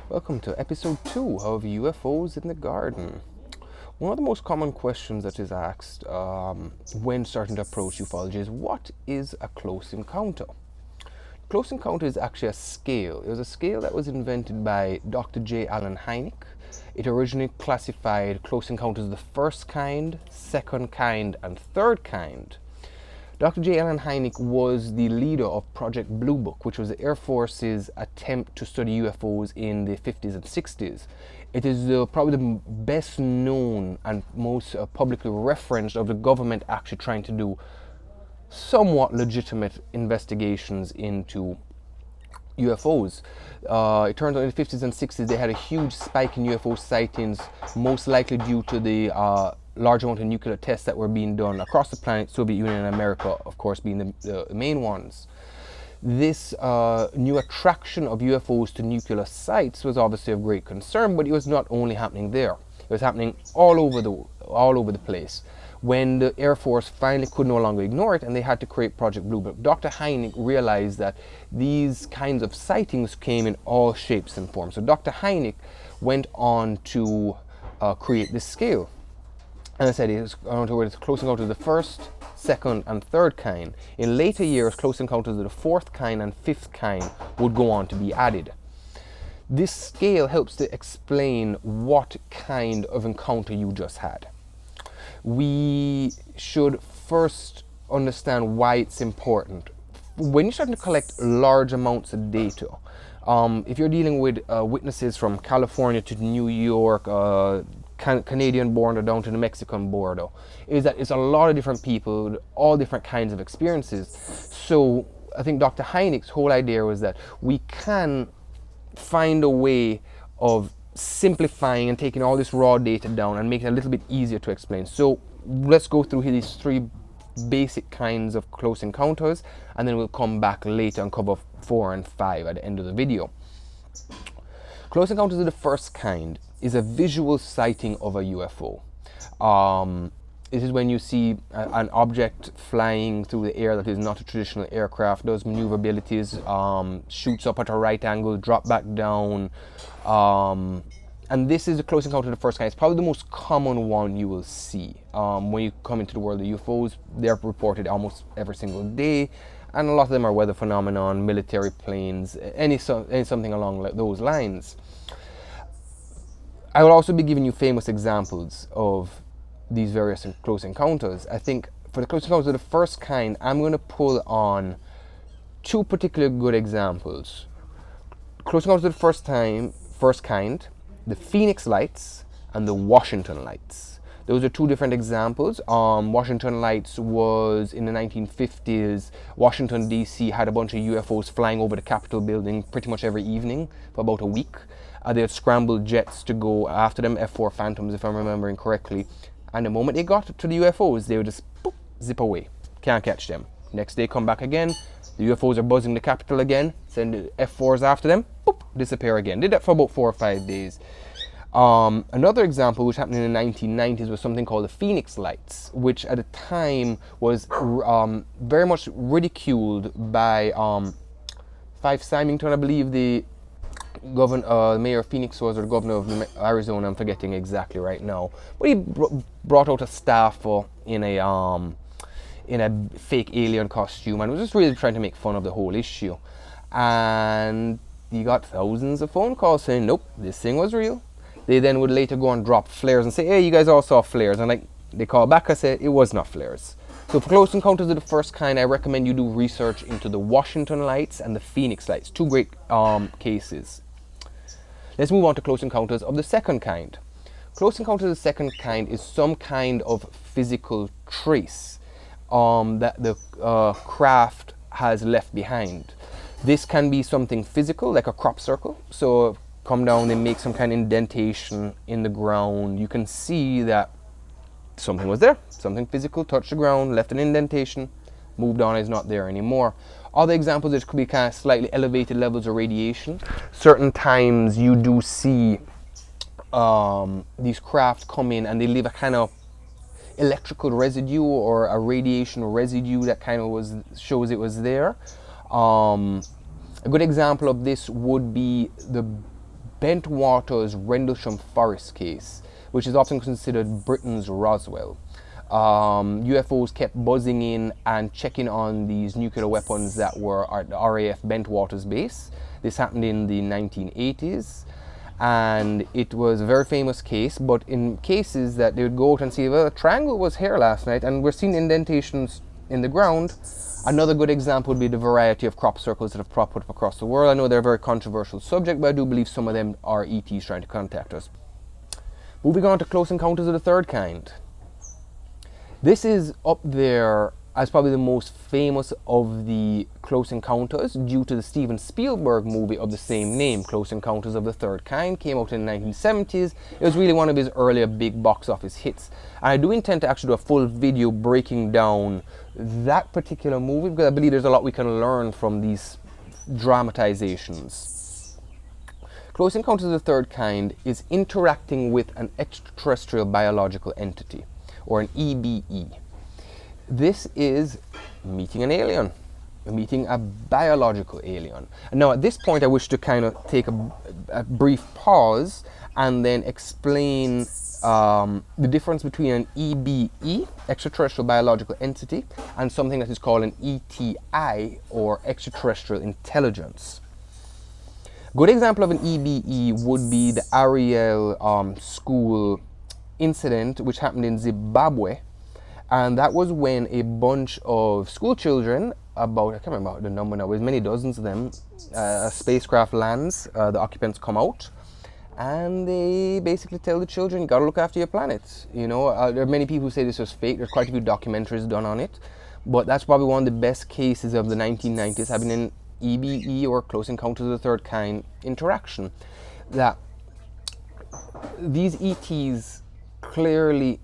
Welcome to episode 2 of UFOs in the Garden. One of the most common questions that is asked when starting to approach ufology is, what is a close encounter? Close encounter is actually a scale. It was a scale that was invented by Dr. J. Allen Hynek. It originally classified close encounters of the first kind, second kind, and third kind. Dr. J. Allen Hynek was the leader of Project Blue Book, which was the Air Force's attempt to study UFOs in the 50s and 60s. It is probably the best known and most publicly referenced of the government actually trying to do somewhat legitimate investigations into UFOs. It turns out in the 50s and 60s they had a huge spike in UFO sightings, most likely due to the large amount of nuclear tests that were being done across the planet, Soviet Union and America, of course, being the main ones. This new attraction of UFOs to nuclear sites was obviously of great concern, but it was not only happening there. It was happening all over the place. When the Air Force finally could no longer ignore it and they had to create Project Blue Book, Dr. Hynek realized that these kinds of sightings came in all shapes and forms. So Dr. Hynek went on to create this scale. And I said it was close encounters of the first, second, and third kind. In later years, close encounters of the fourth kind and fifth kind would go on to be added. This scale helps to explain what kind of encounter you just had. We should first understand why it's important. When you're starting to collect large amounts of data, if you're dealing with witnesses from California to New York, Canadian border down to the Mexican border, is that it's a lot of different people, all different kinds of experiences. So I think Dr. Hynek's whole idea was that we can find a way of simplifying and taking all this raw data down and making it a little bit easier to explain. So let's go through these three basic kinds of close encounters, and then we'll come back later and cover 4 and 5 at the end of the video. Close encounters of the first kind is a visual sighting of a UFO. This is when you see an object flying through the air that is not a traditional aircraft, does maneuverabilities, shoots up at a right angle, drop back down. And this is a close encounter of the first kind. It's probably the most common one you will see. When you come into the world of UFOs, they're reported almost every single day. And a lot of them are weather phenomenon, military planes, any something along those lines. I will also be giving you famous examples of these various close encounters. I think for the close encounters of the first kind, I'm going to pull on 2 particular good examples. Close encounters of the first kind, the Phoenix Lights and the Washington Lights. Those are 2 different examples. Washington Lights was in the 1950s. Washington, D.C. had a bunch of UFOs flying over the Capitol building pretty much every evening for about a week. They had scrambled jets to go after them, F-4 Phantoms if I'm remembering correctly. And the moment they got to the UFOs, they would just boop, zip away. Can't catch them. Next day come back again. The UFOs are buzzing the Capitol again. Send the F-4s after them. Boop, disappear again. Did that for about 4 or 5 days. Another example which happened in the 1990s was something called the Phoenix Lights, which at the time was very much ridiculed by Fife Symington, I believe the mayor of Phoenix was, or the governor of Arizona, I'm forgetting exactly right now. But he brought out a staffer in a fake alien costume and was just really trying to make fun of the whole issue. And he got thousands of phone calls saying, nope, this thing was real. They then would later go and drop flares and say, hey, you guys all saw flares. And they call back and say, it was not flares. So for close encounters of the first kind, I recommend you do research into the Washington Lights and the Phoenix Lights. 2 great cases. Let's move on to close encounters of the second kind. Close encounters of the second kind is some kind of physical trace that the craft has left behind. This can be something physical, like a crop circle. So come down, they make some kind of indentation in the ground. You can see that something was there, something physical, touched the ground, left an indentation, moved on, is not there anymore. Other examples, there could be kind of slightly elevated levels of radiation. Certain times you do see these craft come in and they leave a kind of electrical residue or a radiation residue that kind of shows it was there. A good example of this would be the Bentwater's Rendlesham Forest case, which is often considered Britain's Roswell. UFOs kept buzzing in and checking on these nuclear weapons that were at the RAF Bentwater's base. This happened in the 1980s, and it was a very famous case. But in cases that they would go out and see, well, a triangle was here last night, and we're seeing indentations in the ground. Another good example would be the variety of crop circles that have popped up across the world. I know they're a very controversial subject, but I do believe some of them are ETs trying to contact us. Moving on to Close Encounters of the Third Kind. This is up there as probably the most famous of the Close Encounters due to the Stevens Spielberg movie of the same name, Close Encounters of the Third Kind. Came out in the 1970s. It was really one of his earlier big box office hits. And I do intend to actually do a full video breaking down that particular movie, because I believe there's a lot we can learn from these dramatizations. Close Encounters of the Third Kind is interacting with an extraterrestrial biological entity, or an EBE. This is meeting an alien, meeting a biological alien. Now at this point I wish to kind of take a brief pause and then explain the difference between an EBE, extraterrestrial biological entity, and something that is called an ETI, or extraterrestrial intelligence. A good example of an EBE would be the Ariel school incident, which happened in Zimbabwe, and that was when a bunch of school children, about, I can't remember the number now, there's many dozens of them, a spacecraft lands, the occupants come out, and they basically tell the children, you gotta look after your planet. You know, there are many people who say this was fake. There's quite a few documentaries done on it, but that's probably one of the best cases of the 1990s, having an EBE, or Close Encounters of the Third Kind interaction. That these ETs clearly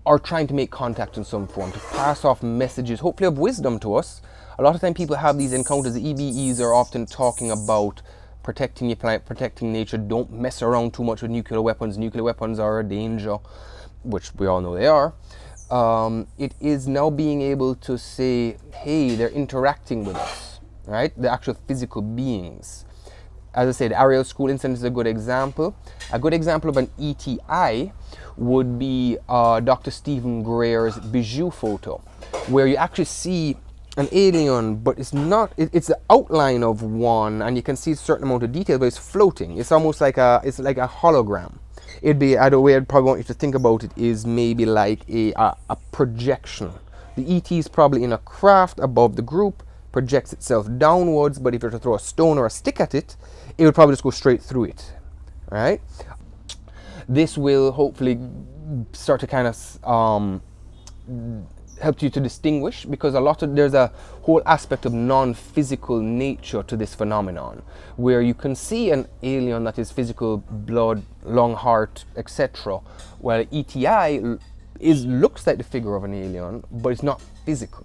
are trying to make contact in some form, to pass off messages, hopefully of wisdom to us. A lot of time people have these encounters. The EBEs are often talking about protecting your planet, protecting nature, don't mess around too much with nuclear weapons. Nuclear weapons are a danger, which we all know they are. It is now being able to say, hey, they're interacting with us, right? The actual physical beings. As I said, Ariel School incident is a good example. A good example of an ETI would be Dr. Stephen Greer's Bijou photo, where you actually see an alien, but it's not, it's the outline of one, and you can see a certain amount of detail, but it's floating. It's almost like a hologram. It'd be, the way I'd probably want you to think about it is maybe like a projection. The ET is probably in a craft above the group, projects itself downwards, but if you were to throw a stone or a stick at it, it would probably just go straight through it, right? This will hopefully start to kind of help you to distinguish, because there's a whole aspect of non-physical nature to this phenomenon, where you can see an alien that is physical, blood, long heart, etc., while ETI looks like the figure of an alien, but it's not physical.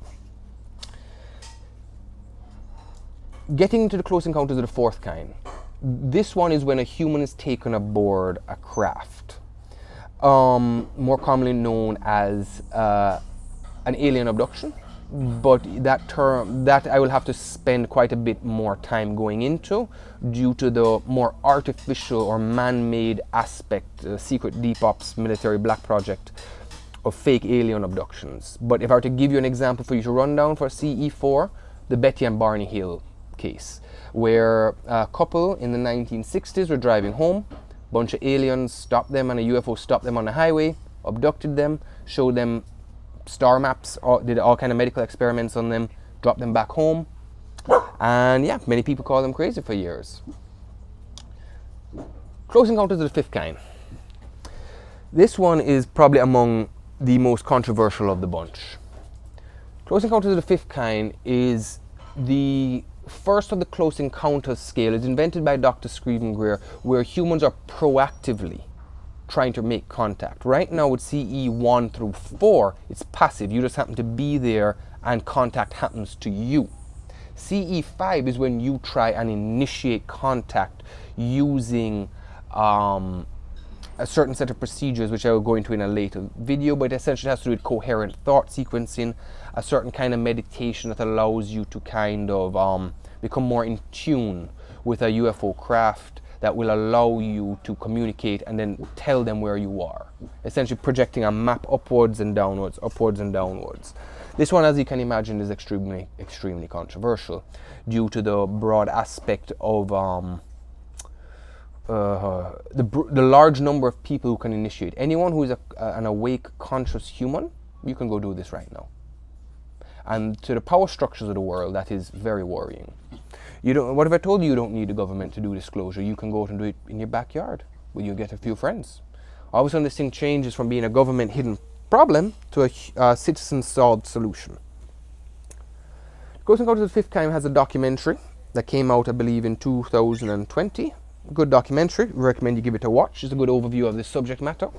Getting into the Close Encounters of the Fourth Kind. This one is when a human is taken aboard a craft, more commonly known as an alien abduction, but that term, that I will have to spend quite a bit more time going into due to the more artificial or man-made aspect, secret deep ops military black project of fake alien abductions. But if I were to give you an example for you to run down for CE4, the Betty and Barney Hill case, where a couple in the 1960s were driving home, a bunch of aliens stopped them, and a UFO stopped them on the highway, abducted them, showed them star maps, did all kind of medical experiments on them, dropped them back home, and yeah, many people call them crazy for years. Close Encounters of the Fifth Kind. This one is probably among the most controversial of the bunch. Close Encounters of the Fifth Kind is the first of the Close Encounters scale. It's invented by Dr. Stephen Greer, where humans are proactively trying to make contact. Right now with CE 1 through 4, it's passive. You just happen to be there and contact happens to you. CE 5 is when you try and initiate contact using a certain set of procedures, which I will go into in a later video, but it essentially has to do with coherent thought sequencing, a certain kind of meditation that allows you to kind of become more in tune with a UFO craft that will allow you to communicate and then tell them where you are. Essentially projecting a map upwards and downwards, upwards and downwards. This one, as you can imagine, is extremely controversial due to the broad aspect of the large number of people who can initiate. Anyone who is an awake, conscious human, you can go do this right now. And to the power structures of the world, that is very worrying. What if I told you you don't need the government to do disclosure? You can go out and do it in your backyard, where you get a few friends. All of a sudden, this thing changes from being a government hidden problem to a citizen solved solution. Close Encounters of the Fifth Kind has a documentary that came out, I believe, in 2020. Good documentary. Recommend you give it a watch. It's a good overview of this subject matter.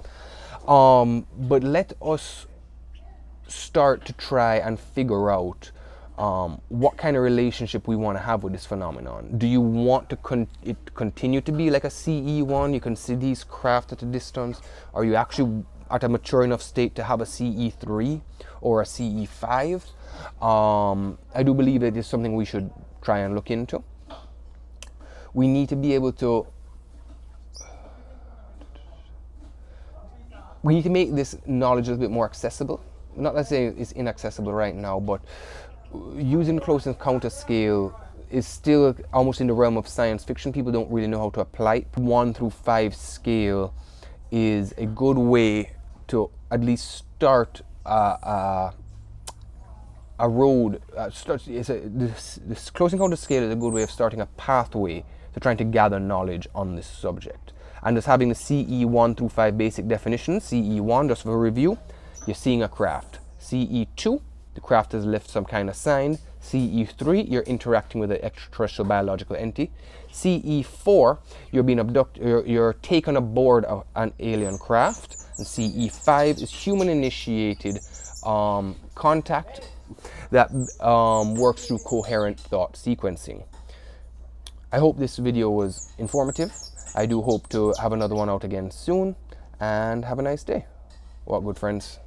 But let us start to try and figure out what kind of relationship we want to have with this phenomenon. Do you want to continue to be like a CE1? You can see these craft at a distance. Are you actually at a mature enough state to have a CE3 or a CE5? I do believe it is something we should try and look into. We need to be able to make this knowledge a little bit more accessible. Not that saying it's inaccessible right now, but using the close encounter scale is still almost in the realm of science fiction. People don't really know how to apply it. 1 through 5 scale is a good way to at least start a road. This close encounter scale is a good way of starting a pathway to trying to gather knowledge on this subject. And just having the CE 1 through 5 basic definitions. CE 1, just for a review, you're seeing a craft. CE 2, the craft has left some kind of sign. CE 3, you're interacting with an extraterrestrial biological entity. CE 4, you're being abducted, you're taken aboard an alien craft. And CE 5 is human initiated contact that works through coherent thought sequencing. I hope this video was informative. I do hope to have another one out again soon, and have a nice day. Well, good friends.